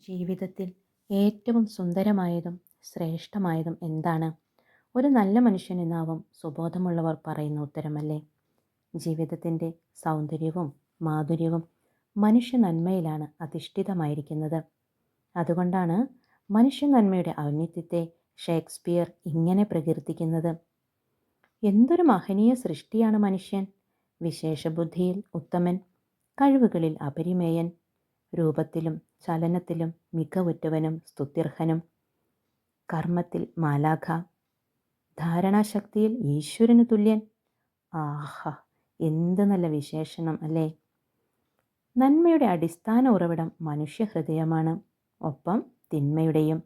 ജീവിതത്തിൽ ഏറ്റവും സുന്ദരമായതും ശ്രേഷ്ഠമായതും എന്താണ്? ഒരു നല്ല മനുഷ്യനെന്നാവും സുബോധമുള്ളവർ പറയുന്ന ഉത്തരമല്ലേ? ജീവിതത്തിൻ്റെ സൗന്ദര്യവും മാധുര്യവും മനുഷ്യ നന്മയിലാണ് അധിഷ്ഠിതമായിരിക്കുന്നത്. അതുകൊണ്ടാണ് മനുഷ്യ നന്മയുടെ ഔന്നത്യത്തെ ഷേക്സ്പിയർ ഇങ്ങനെ പ്രകീർത്തിക്കുന്നത്: എന്തൊരു മഹനീയ സൃഷ്ടിയാണ് മനുഷ്യൻ! വിശേഷബുദ്ധിയിൽ ഉത്തമൻ, കഴിവുകളിൽ അപരിമേയൻ, രൂപത്തിലും ചലനത്തിലും മികവുറ്റവനും സ്തുത്യർഹനും, കർമ്മത്തിൽ മാലാഖ, ധാരണാശക്തിയിൽ ഈശ്വരന് തുല്യൻ. ആഹാ, എന്ത് നല്ല വിശേഷണം അല്ലേ! നന്മയുടെ അടിസ്ഥാന ഉറവിടം മനുഷ്യഹൃദയമാണ്, ഒപ്പം തിന്മയുടെയും.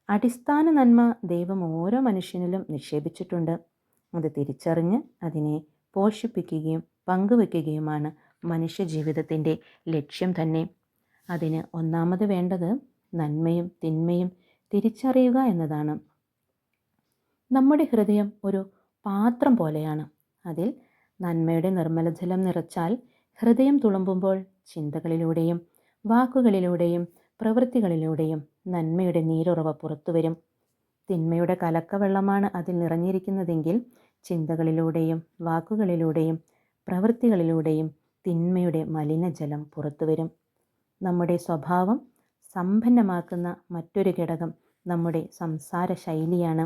അടിസ്ഥാന നന്മ ദൈവം ഓരോ മനുഷ്യനിലും നിക്ഷേപിച്ചിട്ടുണ്ട്. അത് തിരിച്ചറിഞ്ഞ് അതിനെ പോഷിപ്പിക്കുകയും പങ്കുവയ്ക്കുകയുമാണ് മനുഷ്യജീവിതത്തിൻ്റെ ലക്ഷ്യം തന്നെ. അതിന് ഒന്നാമത് വേണ്ടത് നന്മയും തിന്മയും തിരിച്ചറിയുക എന്നതാണ്. നമ്മുടെ ഹൃദയം ഒരു പാത്രം പോലെയാണ്. അതിൽ നന്മയുടെ നിർമ്മലജലം നിറച്ചാൽ ഹൃദയം തുളുമ്പുമ്പോൾ ചിന്തകളിലൂടെയും വാക്കുകളിലൂടെയും പ്രവൃത്തികളിലൂടെയും നന്മയുടെ നീരുറവ പുറത്തുവരും. തിന്മയുടെ കലക്കവെള്ളമാണ് അതിൽ നിറഞ്ഞിരിക്കുന്നതെങ്കിൽ ചിന്തകളിലൂടെയും വാക്കുകളിലൂടെയും പ്രവൃത്തികളിലൂടെയും തിന്മയുടെ മലിനജലം പുറത്തുവരും. നമ്മുടെ സ്വഭാവം സമ്പന്നമാക്കുന്ന മറ്റൊരു ഘടകം നമ്മുടെ സംസാര ശൈലിയാണ്.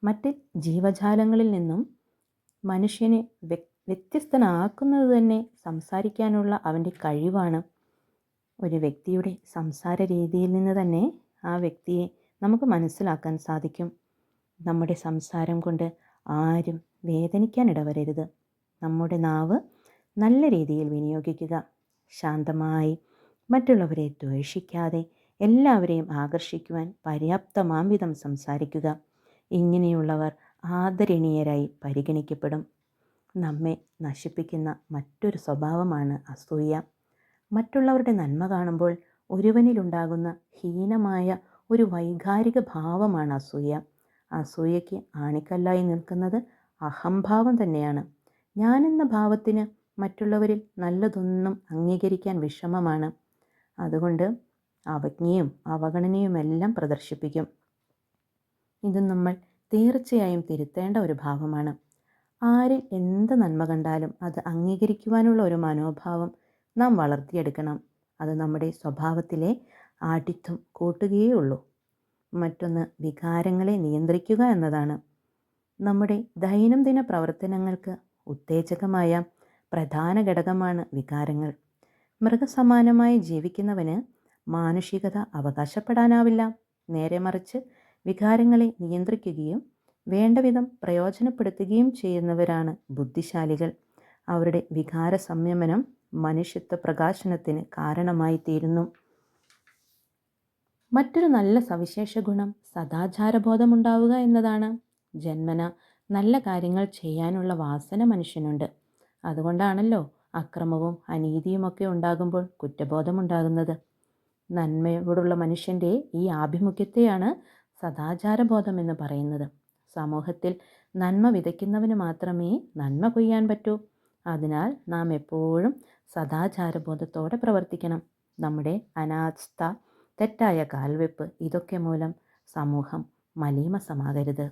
മറ്റ് ജീവജാലങ്ങളിൽ നിന്നും മനുഷ്യനെ വ്യത്യസ്തനാക്കുന്നത് തന്നെ സംസാരിക്കാനുള്ള അവൻ്റെ കഴിവാണ്. ഒരു വ്യക്തിയുടെ സംസാര രീതിയിൽ നിന്ന് തന്നെ ആ വ്യക്തിയെ നമുക്ക് മനസ്സിലാക്കാൻ സാധിക്കും. നമ്മുടെ സംസാരം കൊണ്ട് ആരും വേദനിക്കാനിടവരരുത്. നമ്മുടെ നാവ് നല്ല രീതിയിൽ വിനിയോഗിക്കുക. ശാന്തമായി, മറ്റുള്ളവരെ ദ്വേഷിക്കാതെ, എല്ലാവരെയും ആകർഷിക്കുവാൻ പര്യാപ്തമാം വിധം സംസാരിക്കുക. ഇങ്ങനെയുള്ളവർ ആദരണീയരായി പരിഗണിക്കപ്പെടും. നമ്മെ നശിപ്പിക്കുന്ന മറ്റൊരു സ്വഭാവമാണ് അസൂയ. മറ്റുള്ളവരുടെ നന്മ കാണുമ്പോൾ ഒരുവനിലുണ്ടാകുന്ന ഹീനമായ ഒരു വൈകാരിക ഭാവമാണ് അസൂയ. അസൂയയ്ക്ക് ആണിക്കല്ലായി നിൽക്കുന്നത് അഹംഭാവം തന്നെയാണ്. ഞാനെന്ന ഭാവത്തിന് മറ്റുള്ളവരിൽ നല്ലതൊന്നും അംഗീകരിക്കാൻ വിഷമമാണ്. അതുകൊണ്ട് അവജ്ഞയും അവഗണനയുമെല്ലാം പ്രദർശിപ്പിക്കും. ഇത് നമ്മൾ തീർച്ചയായും തിരുത്തേണ്ട ഒരു ഭാവമാണ്. ആരിൽ എന്ത് നന്മ കണ്ടാലും അത് അംഗീകരിക്കുവാനുള്ള ഒരു മനോഭാവം നാം വളർത്തിയെടുക്കണം. അത് നമ്മുടെ സ്വഭാവത്തിലെ ആഢ്യത്വം കൂട്ടുകയേ ഉള്ളൂ. മറ്റൊന്ന് വികാരങ്ങളെ നിയന്ത്രിക്കുക എന്നതാണ്. നമ്മുടെ ദൈനംദിന പ്രവർത്തനങ്ങൾക്ക് ഉത്തേജകമായ പ്രധാന ഘടകമാണ് വികാരങ്ങൾ. മൃഗസമാനമായി ജീവിക്കുന്നവന് മാനുഷികത അവകാശപ്പെടാനാവില്ല. നേരെ മറിച്ച് വികാരങ്ങളെ നിയന്ത്രിക്കുകയും വേണ്ടവിധം പ്രയോജനപ്പെടുത്തുകയും ചെയ്യുന്നവരാണ് ബുദ്ധിശാലികൾ. അവരുടെ വികാര സംയമനം മനുഷ്യത്വ പ്രകാശനത്തിന് കാരണമായി തീരുന്നു. മറ്റൊരു നല്ല സവിശേഷ ഗുണം സദാചാരബോധമുണ്ടാവുക എന്നതാണ്. ജന്മന നല്ല കാര്യങ്ങൾ ചെയ്യാനുള്ള വാസന മനുഷ്യനുണ്ട്. അതുകൊണ്ടാണല്ലോ അക്രമവും അനീതിയുമൊക്കെ ഉണ്ടാകുമ്പോൾ കുറ്റബോധമുണ്ടാകുന്നത്. നന്മയോടുള്ള മനുഷ്യൻ്റെ ഈ ആഭിമുഖ്യത്തെയാണ് സദാചാരബോധം എന്ന് പറയുന്നത്. സമൂഹത്തിൽ നന്മ വിതയ്ക്കുന്നവന് മാത്രമേ നന്മ കൊയ്യാൻ പറ്റൂ. അതിനാൽ നാം എപ്പോഴും സദാചാരബോധത്തോടെ പ്രവർത്തിക്കണം. നമ്മുടെ അനാസ്ഥ, തെറ്റായ കാൽവെപ്പ്, ഇതൊക്കെ മൂലം സമൂഹം മലീമസമാകരുത്.